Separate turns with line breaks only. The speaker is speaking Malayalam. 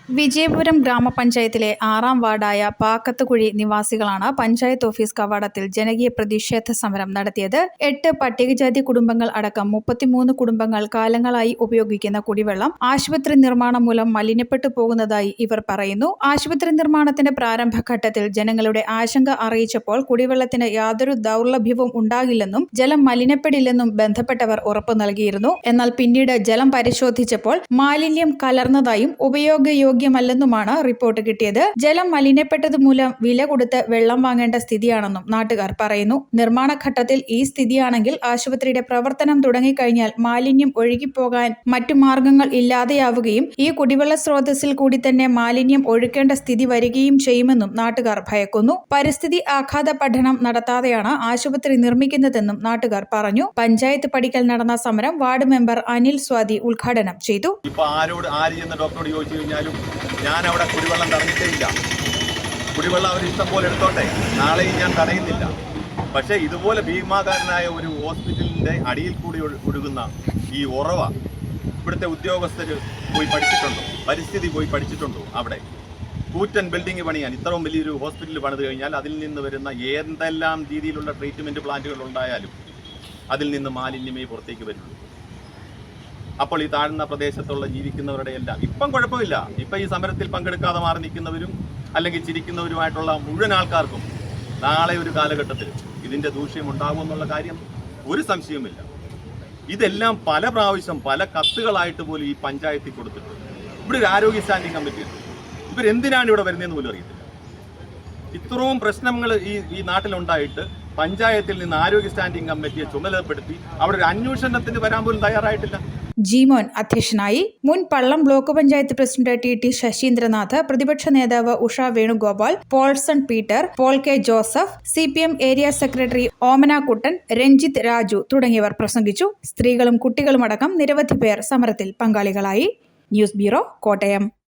വിജയപുരം ഗ്രാമപഞ്ചായത്തിലെ 6-ാം വാർഡായ പാക്കത്തുകുഴി നിവാസികളാണ് പഞ്ചായത്ത് ഓഫീസ് കവാടത്തിൽ ജനകീയ പ്രതിഷേധ സമരം നടത്തിയത്. 8 പട്ടികജാതി കുടുംബങ്ങൾ അടക്കം 33 കുടുംബങ്ങൾ കാലങ്ങളായി ഉപയോഗിക്കുന്ന കുടിവെള്ളം ആശുപത്രി നിർമ്മാണം മൂലം മലിനപ്പെട്ടു പോകുന്നതായി ഇവർ പറയുന്നു. ആശുപത്രി നിർമ്മാണത്തിന്റെ പ്രാരംഭഘട്ടത്തിൽ ജനങ്ങളുടെ ആശങ്ക അറിയിച്ചപ്പോൾ കുടിവെള്ളത്തിന് യാതൊരു ദൗർലഭ്യവും ഉണ്ടാകില്ലെന്നും ജലം മലിനപ്പെടില്ലെന്നും ബന്ധപ്പെട്ടവർ ഉറപ്പു നൽകിയിരുന്നു. എന്നാൽ പിന്നീട് ജലം പരിശോധിച്ചപ്പോൾ മാലിന്യം കലർന്നതായും ഉപയോഗയോഗ്യമല്ലെന്നുമാണ് റിപ്പോർട്ട് കിട്ടിയത്. ജലം മലിനപ്പെട്ടത് മൂലം വില കൊടുത്ത് വെള്ളം വാങ്ങേണ്ട സ്ഥിതിയാണെന്നും നാട്ടുകാർ പറയുന്നു. നിർമ്മാണ ഘട്ടത്തിൽ ഈ സ്ഥിതിയാണെങ്കിൽ ആശുപത്രിയുടെ പ്രവർത്തനം തുടങ്ങിക്കഴിഞ്ഞാൽ മാലിന്യം ഒഴുകിപ്പോകാൻ മറ്റു മാർഗങ്ങൾ ഇല്ലാതെയാവുകയും ഈ കുടിവെള്ള സ്രോതസ്സിൽ കൂടി തന്നെ മാലിന്യം ഒഴുക്കേണ്ട സ്ഥിതി വരികയും ചെയ്യുമെന്നും നാട്ടുകാർ ഭയക്കുന്നു. പരിസ്ഥിതി ആഘാത പഠനം നടത്താതെയാണ് ആശുപത്രി നിർമ്മിക്കുന്നതെന്നും നാട്ടുകാർ പറഞ്ഞു. പഞ്ചായത്ത് പടിക്കൽ നടന്ന സമരം വാർഡ് മെമ്പർ അനിൽ സ്വാതി ഉദ്ഘാടനം ചെയ്തു.
ഡോക്ടറോട് ചോദിച്ചു കഴിഞ്ഞാലും ഞാൻ അവിടെ കുടിവെള്ളം തടഞ്ഞിട്ടേയില്ല. കുടിവെള്ളം അവർ ഇഷ്ടം പോലെ എടുത്തോട്ടെ, നാളെയും ഞാൻ തടയുന്നില്ല. പക്ഷേ ഇതുപോലെ ഭീമാകാരനായ ഒരു ഹോസ്പിറ്റലിൻ്റെ അടിയിൽ കൂടി ഒഴുകുന്ന ഈ ഉറവ ഇവിടുത്തെ ഉദ്യോഗസ്ഥർ പോയി പഠിച്ചിട്ടുണ്ടോ? പരിസ്ഥിതി പോയി പഠിച്ചിട്ടുണ്ടോ? അവിടെ കൂറ്റൻ ബിൽഡിംഗ് പണിയാൻ ഇത്രയും വലിയൊരു ഹോസ്പിറ്റൽ പണിത് കഴിഞ്ഞാൽ അതിൽ നിന്ന് വരുന്ന എന്തെല്ലാം രീതിയിലുള്ള ട്രീറ്റ്മെൻറ്റ് പ്ലാന്റുകൾ ഉണ്ടായാലും അതിൽ നിന്ന് മാലിന്യമേ പുറത്തേക്ക് വരുള്ളൂ. അപ്പോൾ ഈ താഴ്ന്ന പ്രദേശത്തുള്ള ജീവിക്കുന്നവരുടെ എല്ലാം ഇപ്പം കുഴപ്പമില്ല. ഇപ്പം ഈ സമരത്തിൽ പങ്കെടുക്കാതെ മാറി നിൽക്കുന്നവരും അല്ലെങ്കിൽ ചിരിക്കുന്നവരുമായിട്ടുള്ള മുഴുവൻ ആൾക്കാർക്കും നാളെ ഒരു കാലഘട്ടത്തിൽ ഇതിൻ്റെ ദൂഷ്യം ഉണ്ടാകുമെന്നുള്ള കാര്യം ഒരു സംശയവുമില്ല. ഇതെല്ലാം പല പ്രാവശ്യം പല കത്തുകളായിട്ട് പോലും ഈ പഞ്ചായത്തിൽ കൊടുത്തിട്ടുണ്ട്. ഇവിടെ ഒരു ആരോഗ്യ സ്റ്റാൻഡിംഗ് കമ്മിറ്റി ഉണ്ട്. ഇവരെന്തിനാണ് ഇവിടെ വരുന്നതെന്ന് പോലും അറിയത്തില്ല. ഇത്രയും പ്രശ്നങ്ങൾ ഈ നാട്ടിലുണ്ടായിട്ട് പഞ്ചായത്തിൽ നിന്ന് ആരോഗ്യ സ്റ്റാൻഡിംഗ് കമ്മിറ്റിയെ ചുമതലപ്പെടുത്തി അവിടെ ഒരു അന്വേഷണത്തിന് വരാൻ പോലും തയ്യാറായിട്ടില്ല.
ജിമോൻ അധ്യക്ഷനായി. മുൻ Pallam block panchayat president T Saseendranath, പ്രതിപക്ഷ നേതാവ് Usha Venugopal, Paulson Peter, Paul K Joseph, CPM area secretary Omana Kuttan, Ranjith Raju തുടങ്ങിയവർ പ്രസംഗിച്ചു. സ്ത്രീകളും കുട്ടികളുമടക്കം നിരവധി പേർ സമരത്തിൽ പങ്കാളികളായി. News bureau, Kottayam.